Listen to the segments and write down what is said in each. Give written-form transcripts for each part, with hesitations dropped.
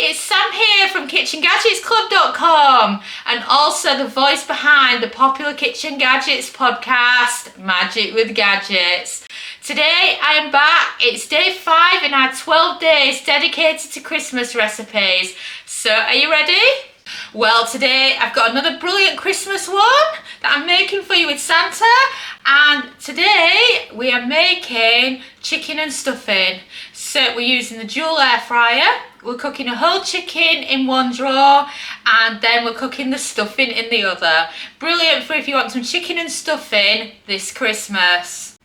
it's Sam here from KitchenGadgetsClub.com and also the voice behind the popular Kitchen Gadgets podcast, Magic with Gadgets. Today I am back. It's day 5 in our 12 days dedicated to Christmas recipes. So are you ready? Well, today I've got another brilliant Christmas one that I'm making for you with Santa, and today we are making chicken and stuffing. So we're using the dual air fryer. We're cooking a whole chicken in one drawer, and then we're cooking the stuffing in the other. Brilliant for if you want some chicken and stuffing this Christmas.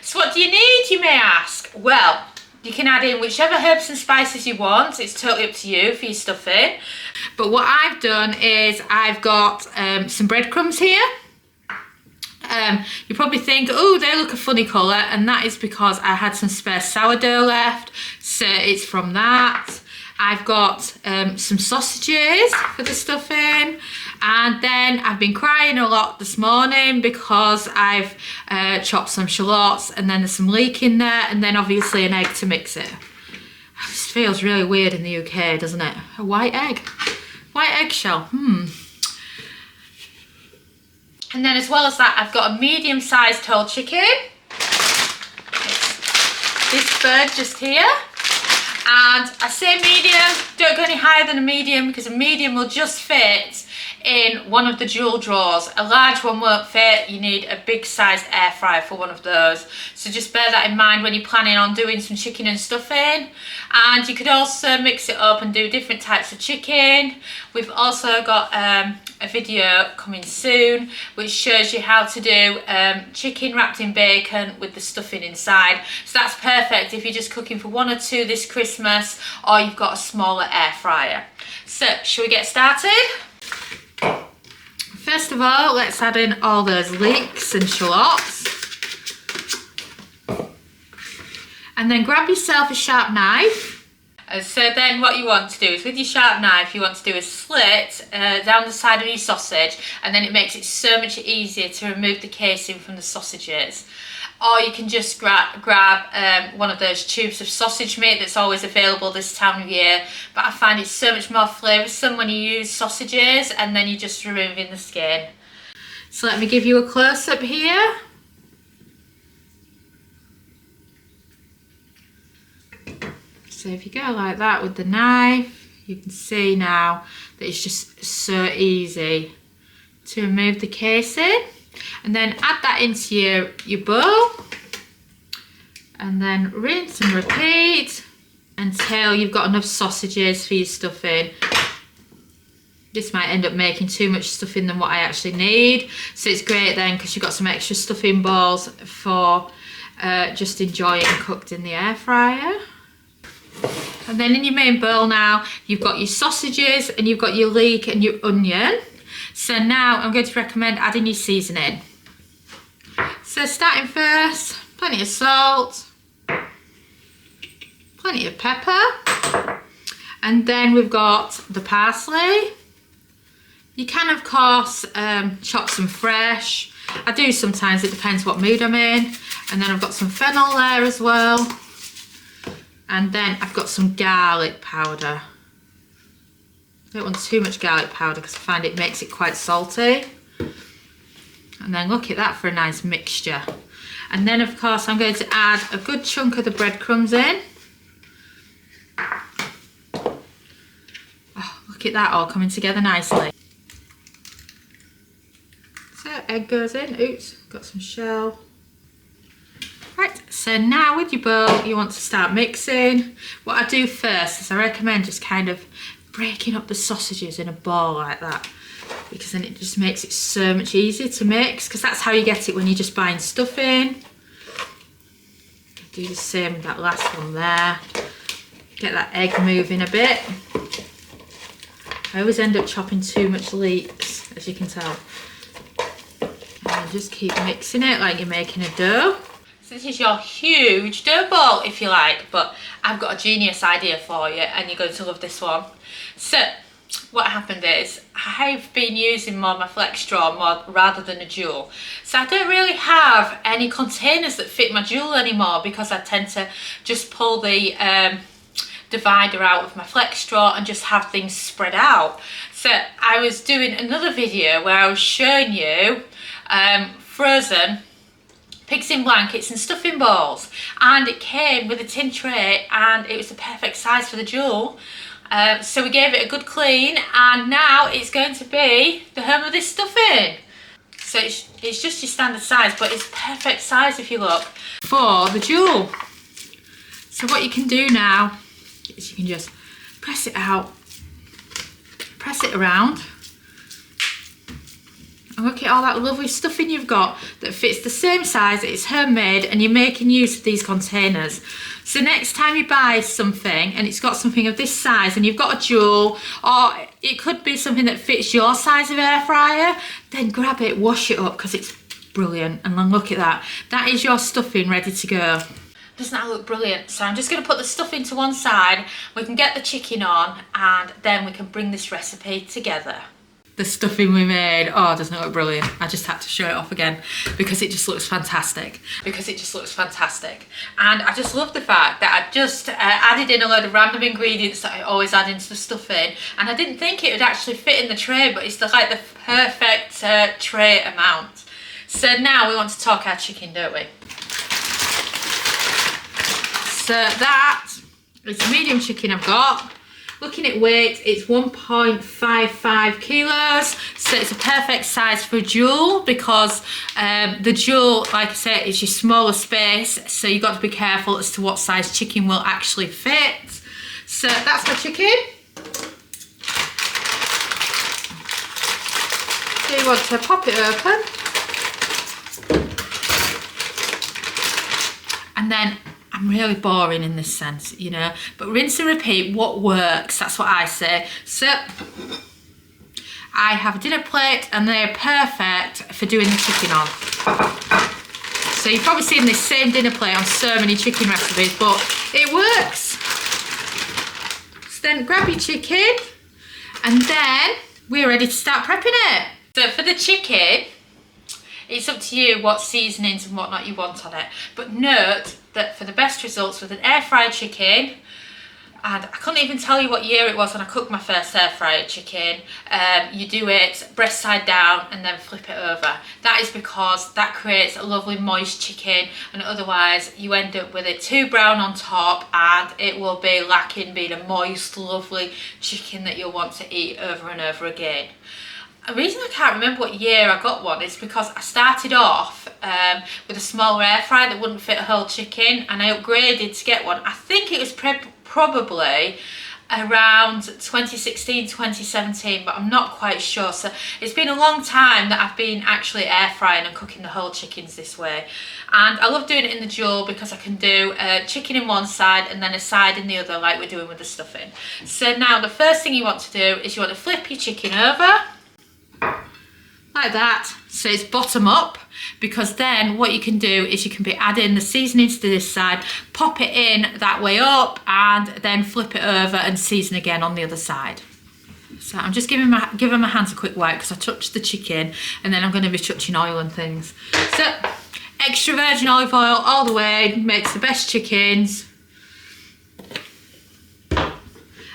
So what do you need, you may ask? Well, you can add in whichever herbs and spices you want. It's totally up to you for your stuffing. But what I've done is I've got some breadcrumbs here. You probably think, oh, they look a funny colour, and that is because I had some spare sourdough left, so it's from that. I've got some sausages for the stuffing, and then I've been crying a lot this morning because I've chopped some shallots, and then there's some leek in there, and then obviously an egg to mix it. This feels really weird in the UK, doesn't it? A white egg. White eggshell. And then as well as that, I've got a medium-sized whole chicken. It's this bird just here. And I say medium, don't go any higher than a medium because a medium will just fit in one of the dual drawers. A large one won't fit. You need a big sized air fryer for one of those. So just bear that in mind when you're planning on doing some chicken and stuffing. And you could also mix it up and do different types of chicken. We've also got a video coming soon which shows you how to do chicken wrapped in bacon with the stuffing inside. So that's perfect if you're just cooking for 1 or 2 this Christmas, or you've got a smaller air fryer. So shall we get started? First of all, let's add in all those leeks and shallots. And then grab yourself a sharp knife. So then what you want to do is with your sharp knife, you want to do a slit down the side of your sausage, and then it makes it so much easier to remove the casing from the sausages. Or you can just grab one of those tubes of sausage meat that's always available this time of year, but I find it's so much more flavoursome when you use sausages and then you're just removing the skin. So let me give you a close-up here. So if you go like that with the knife, you can see now that it's just so easy to remove the casing. And then add that into your bowl, and then rinse and repeat until you've got enough sausages for your stuffing. This might end up making too much stuffing than what I actually need, so it's great then because you've got some extra stuffing balls for just enjoying cooked in the air fryer. And then in your main bowl now, you've got your sausages and you've got your leek and your onion. So now I'm going to recommend adding your seasoning. So starting first, plenty of salt, plenty of pepper, and then we've got the parsley. You can of course chop some fresh. I do sometimes, it depends what mood I'm in. And then I've got some fennel there as well. And then I've got some garlic powder. I don't want too much garlic powder because I find it makes it quite salty. And then look at that for a nice mixture. And then of course I'm going to add a good chunk of the breadcrumbs in. Oh, look at that all coming together nicely. So egg goes in. Oops, got some shell. Right, so now with your bowl you want to start mixing. What I do first is I recommend just kind of breaking up the sausages in a ball like that, because then it just makes it so much easier to mix, because that's how you get it when you're just buying stuffing. Do the same with that last one there. Get that egg moving a bit. I always end up chopping too much leeks, as you can tell. And just keep mixing it like you're making a dough. So this is your huge dough ball, if you like, but I've got a genius idea for you and you're going to love this one. So what happened is I've been using more my flex straw rather than a jewel. So I don't really have any containers that fit my jewel anymore because I tend to just pull the divider out of my flex straw and just have things spread out. So I was doing another video where I was showing you frozen pigs in blankets and stuffing balls, and it came with a tin tray and it was the perfect size for the jewel. So we gave it a good clean, and now it's going to be the home of this stuffing. So it's just your standard size, but it's perfect size if you look for the jewel. So what you can do now is you can just press it out, press it around, and look at all that lovely stuffing you've got that fits the same size, it's homemade, and you're making use of these containers. So next time you buy something and it's got something of this size and you've got a jewel, or it could be something that fits your size of air fryer, then grab it, wash it up, because it's brilliant. And then look at that. That is your stuffing ready to go. Doesn't that look brilliant? So I'm just going to put the stuffing to one side, we can get the chicken on, and then we can bring this recipe together. The stuffing we made, oh, doesn't it look brilliant? I just had to show it off again because it just looks fantastic. And I just love the fact that I just added in a load of random ingredients that I always add into the stuffing, and I didn't think it would actually fit in the tray, but it's like the perfect tray amount. So now we want to talk our chicken, don't we? So that is a medium chicken I've got. Looking at weight, it's 1.55 kilos, so it's a perfect size for a jewel, because the jewel, like I said, is your smaller space, so you've got to be careful as to what size chicken will actually fit. So that's my chicken. So you want to pop it open, and then I'm really boring in this sense, you know, but rinse and repeat what works, that's what I say. So I have a dinner plate and they're perfect for doing the chicken on. So you've probably seen this same dinner plate on so many chicken recipes, but it works. So then grab your chicken and then we're ready to start prepping it. So for the chicken, it's up to you what seasonings and whatnot you want on it. But note that for the best results with an air fried chicken, and I couldn't even tell you what year it was when I cooked my first air fried chicken, you do it breast side down and then flip it over. That is because that creates a lovely moist chicken, and otherwise you end up with it too brown on top and it will be lacking being a moist, lovely chicken that you'll want to eat over and over again. The reason I can't remember what year I got one is because I started off with a smaller air fryer that wouldn't fit a whole chicken, and I upgraded to get one. I think it was probably around 2016, 2017, but I'm not quite sure. So it's been a long time that I've been actually air frying and cooking the whole chickens this way. And I love doing it in the jewel because I can do chicken in one side and then a side in the other, like we're doing with the stuffing. So now the first thing you want to do is you want to flip your chicken over like that, so it's bottom up, because then what you can do is you can be adding the seasonings to this side, pop it in that way up, and then flip it over and season again on the other side. So I'm just giving my hands a quick wipe because I touched the chicken, and then I'm going to be touching oil and things. So extra virgin olive oil all the way, makes the best chickens.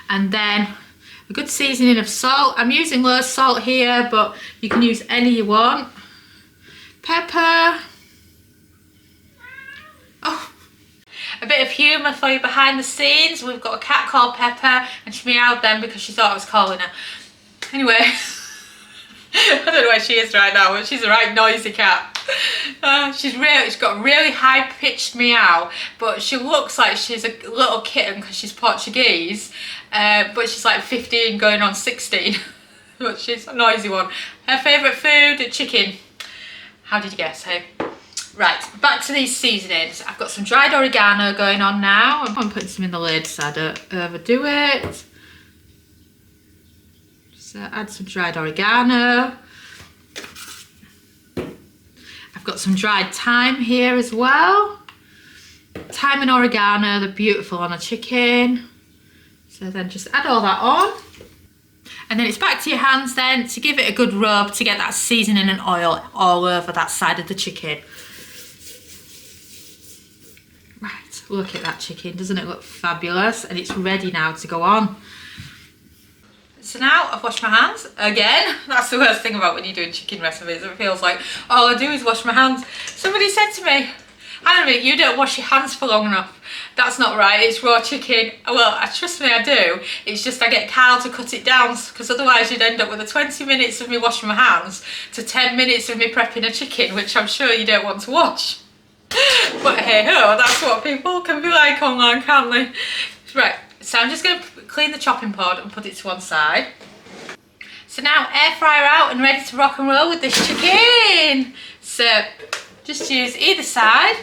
And then a good seasoning of salt. I'm using low salt here, but you can use any you want. Pepper. Oh, a bit of humour for you behind the scenes. We've got a cat called Pepper, and she meowed then because she thought I was calling her. Anyway, I don't know where she is right now, but she's a right noisy cat. She's got a really high-pitched meow, but she looks like she's a little kitten because she's Portuguese, but she's like 15 going on 16. But she's a noisy one. Her favourite food, chicken. How did you guess, hey? Right, back to these seasonings. I've got some dried oregano going on now. I'm putting some in the lid so I don't overdo it. So add some dried oregano. I've got some dried thyme here as well. Thyme and oregano, they're beautiful on a chicken. So then just add all that on. And then it's back to your hands then to give it a good rub to get that seasoning and oil all over that side of the chicken. Right, Look at that chicken, doesn't it look fabulous? And it's ready now to go on. So now I've washed my hands again. That's the worst thing about when you're doing chicken recipes. It feels like all I do is wash my hands. Somebody said to me, Anna, you don't wash your hands for long enough. That's not right, it's raw chicken. Well, trust me, I do. It's just I get Carl to cut it down, because otherwise you'd end up with 20 minutes of me washing my hands to 10 minutes of me prepping a chicken, which I'm sure you don't want to watch. But hey ho, that's what people can be like online, can't they? Right, so I'm just going to clean the chopping board and put it to one side. So now air fryer out and ready to rock and roll with this chicken. So just use either side.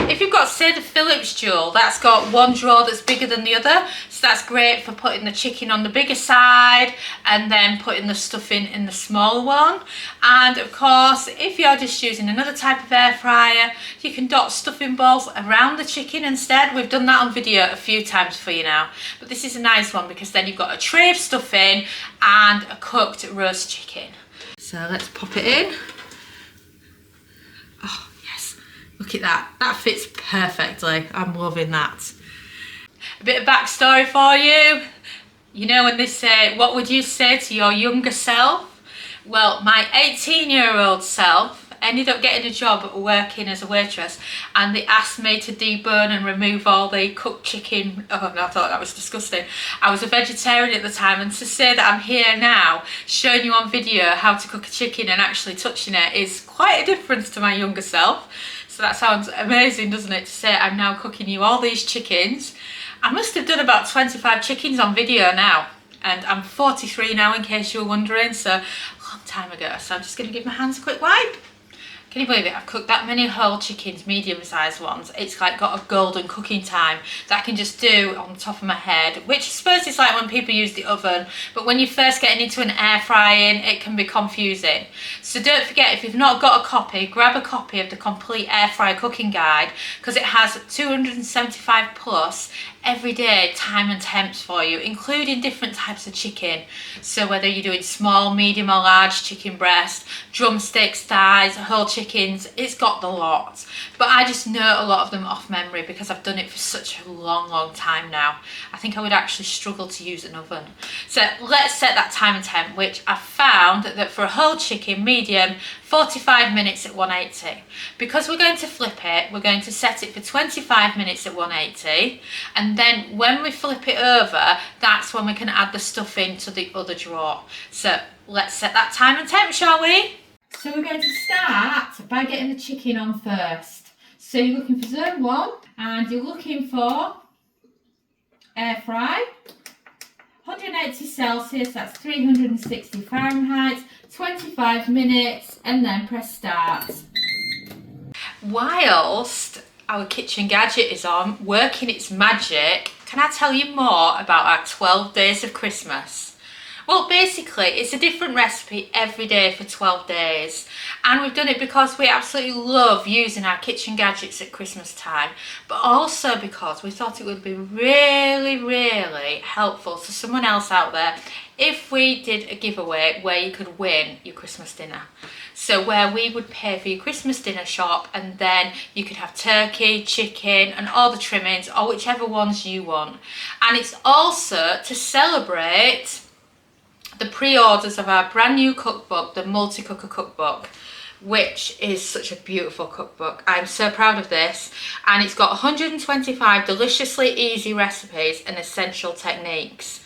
If you've got, say, the Phillips jewel, that's got one drawer that's bigger than the other, so that's great for putting the chicken on the bigger side and then putting the stuffing in the smaller one. And of course, if you're just using another type of air fryer, you can dot stuffing balls around the chicken instead. We've done that on video a few times for you now, but this is a nice one because then you've got a tray of stuffing and a cooked roast chicken. So let's pop it in. Oh, yes, look at that. That fits perfectly. I'm loving that. A bit of backstory for you. You know when they say, what would you say to your younger self? Well, my 18-year-old self ended up getting a job working as a waitress, and they asked me to debone and remove all the cooked chicken. Oh no, I thought that was disgusting. I was a vegetarian at the time, and to say that I'm here now showing you on video how to cook a chicken and actually touching it is quite a difference to my younger self. So that sounds amazing, doesn't it, to say I'm now cooking you all these chickens. I must have done about 25 chickens on video now, and I'm 43 now in case you were wondering, so a long time ago. So I'm just going to give my hands a quick wipe. Can you believe it? I've cooked that many whole chickens, medium-sized ones. It's like got a golden cooking time that I can just do on the top of my head, which I suppose is like when people use the oven, but when you're first getting into an air frying, it can be confusing. So don't forget, if you've not got a copy, grab a copy of the complete air fryer cooking guide, because it has 275 plus everyday time and temps for you, including different types of chicken. So whether you're doing small, medium or large chicken breast, drumsticks, thighs, whole chickens, it's got the lot. But I just know a lot of them off memory because I've done it for such a long time now. I think I would actually struggle to use an oven. So let's set that time and temp, which I found that for a whole chicken medium, 45 minutes at 180. Because we're going to flip it, we're going to set it for 25 minutes at 180, and then when we flip it over, that's when we can add the stuff into the other drawer. So let's set that time and temp, shall we? So we're going to start by getting the chicken on first. So you're looking for zone 1 and you're looking for air fry, 180 Celsius, that's 360 Fahrenheit, 25 minutes, and then press start. Whilst our kitchen gadget is on, working its magic, can I tell you more about our 12 days of Christmas? Well, basically, it's a different recipe every day for 12 days. And we've done it because we absolutely love using our kitchen gadgets at Christmas time, but also because we thought it would be really helpful to someone else out there if we did a giveaway where you could win your Christmas dinner. So where we would pay for your Christmas dinner shop, and then you could have turkey, chicken and all the trimmings, or whichever ones you want. And it's also to celebrate the pre-orders of our brand new cookbook, the Multi-Cooker Cookbook, which is such a beautiful cookbook. I'm so proud of this, and it's got 125 deliciously easy recipes and essential techniques.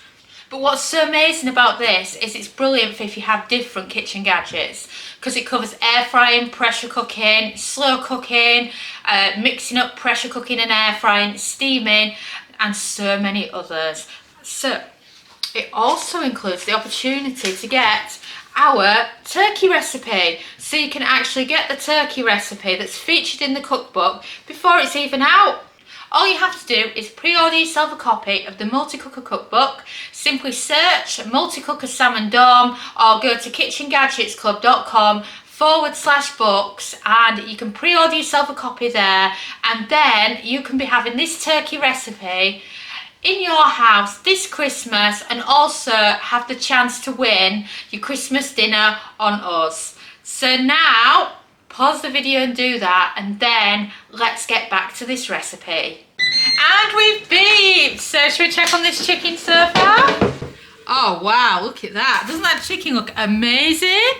But what's so amazing about this is it's brilliant for if you have different kitchen gadgets, because it covers air frying, pressure cooking, slow cooking, mixing up pressure cooking and air frying, steaming, and so many others. So it also includes the opportunity to get our turkey recipe, so you can actually get the turkey recipe that's featured in the cookbook before it's even out. All you have to do is pre-order yourself a copy of the Multi-Cooker Cookbook. Simply search Multi-Cooker Salmon Dome or go to KitchenGadgetsClub.com/books and you can pre-order yourself a copy there, and then you can be having this turkey recipe in your house this Christmas and also have the chance to win your Christmas dinner on us. So now pause the video and do that, and then let's get back to this recipe. And we've beeped. So should we check on this chicken so far? Oh wow, look at that. Doesn't that chicken look amazing?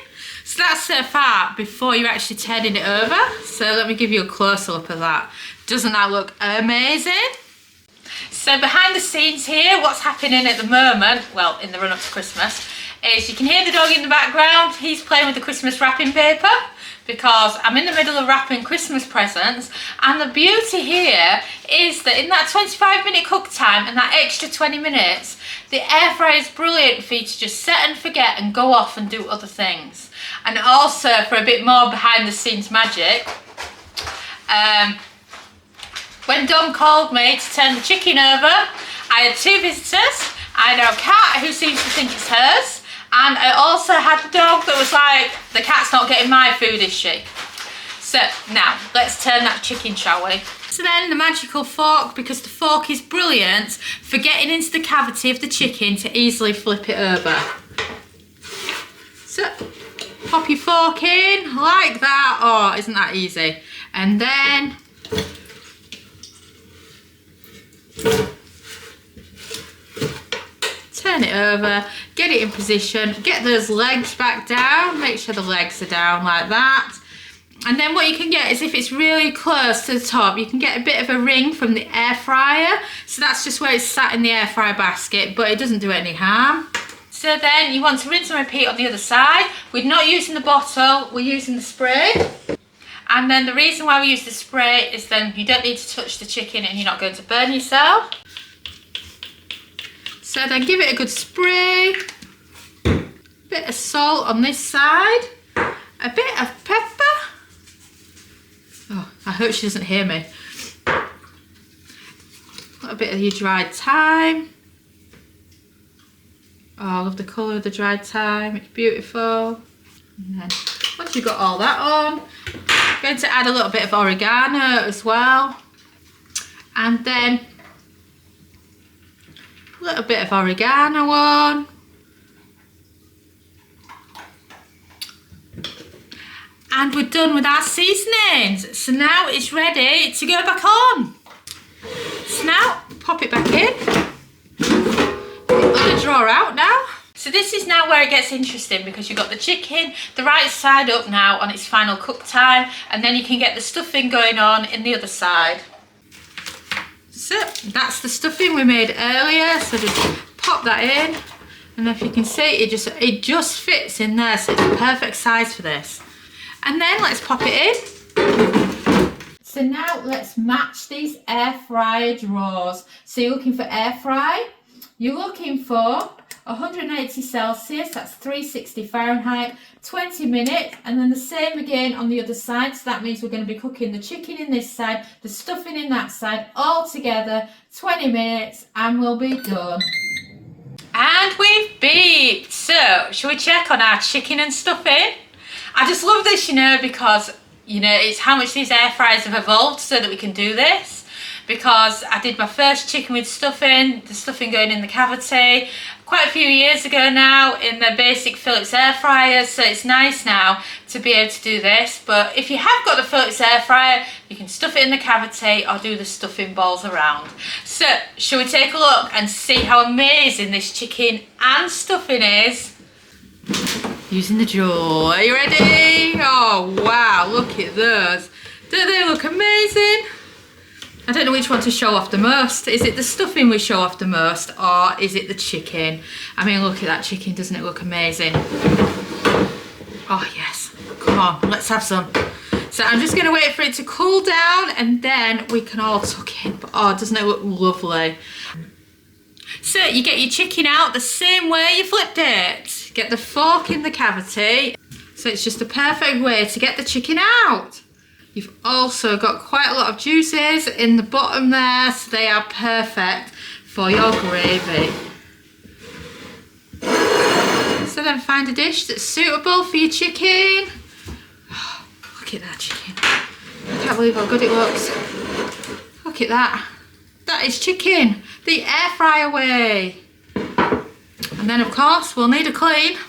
So that's so far before you're actually turning it over. So let me give you a closer look at that. Doesn't that look amazing? So behind the scenes here, what's happening at the moment, well, in the run up to Christmas, is you can hear the dog in the background. He's playing with the Christmas wrapping paper because I'm in the middle of wrapping Christmas presents. And the beauty here is that in that 25-minute cook time and that extra 20 minutes, the air fryer is brilliant for you to just set and forget and go off and do other things. And also for a bit more behind the scenes magic, when Dom called me to turn the chicken over, I had 2 visitors. I had our cat who seems to think it's hers, and I also had the dog that was like, the cat's not getting my food, is she? So now, let's turn that chicken, shall we? So then the magical fork, because the fork is brilliant for getting into the cavity of the chicken to easily flip it over. So, pop your fork in, like that. Oh, isn't that easy? And then turn it over, get it in position, get those legs back down, make sure the legs are down like that. And then what you can get is, if it's really close to the top, you can get a bit of a ring from the air fryer. So that's just where it's sat in the air fryer basket, but it doesn't do any harm. So then you want to rinse and repeat on the other side. We're not using the bottle, we're using the spray. And then the reason why we use the spray is then you don't need to touch the chicken and you're not going to burn yourself. So then give it a good spray. Bit of salt on this side. A bit of pepper. Oh, I hope she doesn't hear me. A little bit of your dried thyme. Oh, I love the colour of the dried thyme. It's beautiful. And then once you've got all that on, I'm going to add a little bit of oregano as well. And then a little bit of oregano on. And we're done with our seasonings. So now it's ready to go back on. So now, pop it back in. Let it draw out now. So this is now where it gets interesting, because you've got the chicken the right side up now on its final cook time, and then you can get the stuffing going on in the other side. So that's the stuffing we made earlier. So just pop that in, and if you can see, it just fits in there. So it's the perfect size for this. And then let's pop it in. So now let's match these air fryer drawers. So you're looking for air fry. You're looking for 180 Celsius, that's 360 Fahrenheit, 20 minutes, and then the same again on the other side. So that means we're going to be cooking the chicken in this side, the stuffing in that side, all together, 20 minutes, and we'll be done. And we've beeped. So, shall we check on our chicken and stuffing? I just love this, you know, because, you know, it's how much these air fryers have evolved so that we can do this. Because I did my first chicken with stuffing, the stuffing going in the cavity, quite a few years ago now in the basic Philips air fryers. So it's nice now to be able to do this. But if you have got the Philips air fryer, you can stuff it in the cavity or do the stuffing balls around. So shall we take a look and see how amazing this chicken and stuffing is? Using the jaw. Are you ready? Oh wow, look at those. Don't they look amazing? I don't know which one to show off the most. Is it the stuffing we show off the most, or is it the chicken? I mean, look at that chicken, doesn't it look amazing? Oh yes, come on, let's have some. So I'm just gonna wait for it to cool down and then we can all tuck in. But oh, doesn't it look lovely? So you get your chicken out the same way you flipped it. Get the fork in the cavity. So it's just the perfect way to get the chicken out. You've also got quite a lot of juices in the bottom there, so they are perfect for your gravy. So then find a dish that's suitable for your chicken. Oh, look at that chicken. I can't believe how good it looks. Look at that. That is chicken, the air fryer way. And then of course we'll need a clean.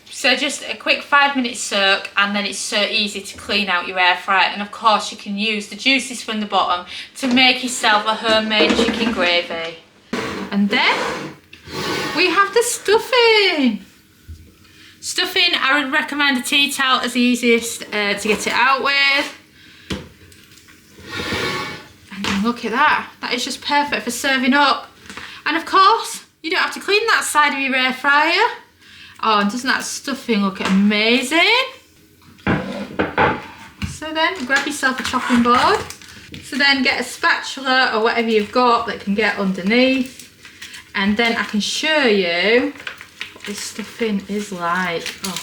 So So just a quick 5-minute soak, and then it's so easy to clean out your air fryer. And of course you can use the juices from the bottom to make yourself a homemade chicken gravy. And then we have the stuffing. Stuffing, I would recommend a tea towel as the easiest to get it out with. And then look at that. That is just perfect for serving up. And of course, you don't have to clean that side of your air fryer. Oh, and doesn't that stuffing look amazing? So then grab yourself a chopping board. So then get a spatula or whatever you've got that can get underneath. And then I can show you what this stuffing is like. Oh,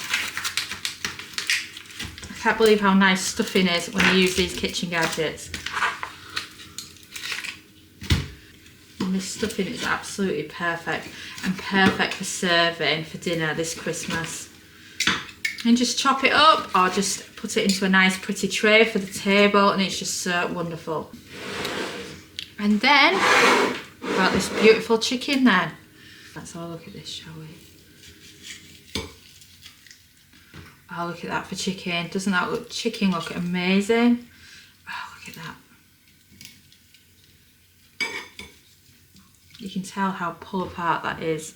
I can't believe how nice stuffing is when you use these kitchen gadgets. And this stuffing is absolutely perfect, and perfect for serving for dinner this Christmas. And just chop it up or just put it into a nice pretty tray for the table, and it's just so wonderful. And then about this beautiful chicken then. Let's have a look at this, shall we? Oh, look at that for chicken. Doesn't that chicken look amazing? Oh, look at that. You can tell how pull apart that is.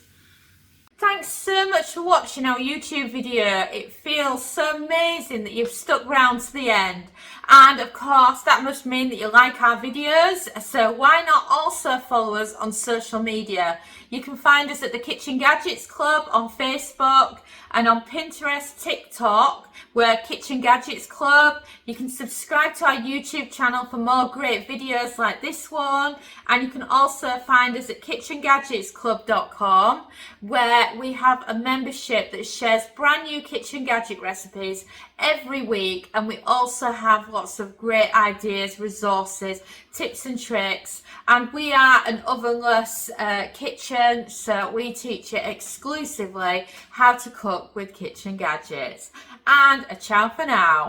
Thanks so much for watching our YouTube video. It feels so amazing that you've stuck around to the end. And of course, that must mean that you like our videos. So why not also follow us on social media? You can find us at the Kitchen Gadgets Club on Facebook, and on Pinterest, TikTok, we're Kitchen Gadgets Club. You can subscribe to our YouTube channel for more great videos like this one. And you can also find us at KitchenGadgetsClub.com, where we have a membership that shares brand new kitchen gadget recipes every week. And we also have lots of great ideas, resources, tips and tricks. And we are an ovenless kitchen, so we teach you exclusively how to cook with kitchen gadgets. And a ciao for now.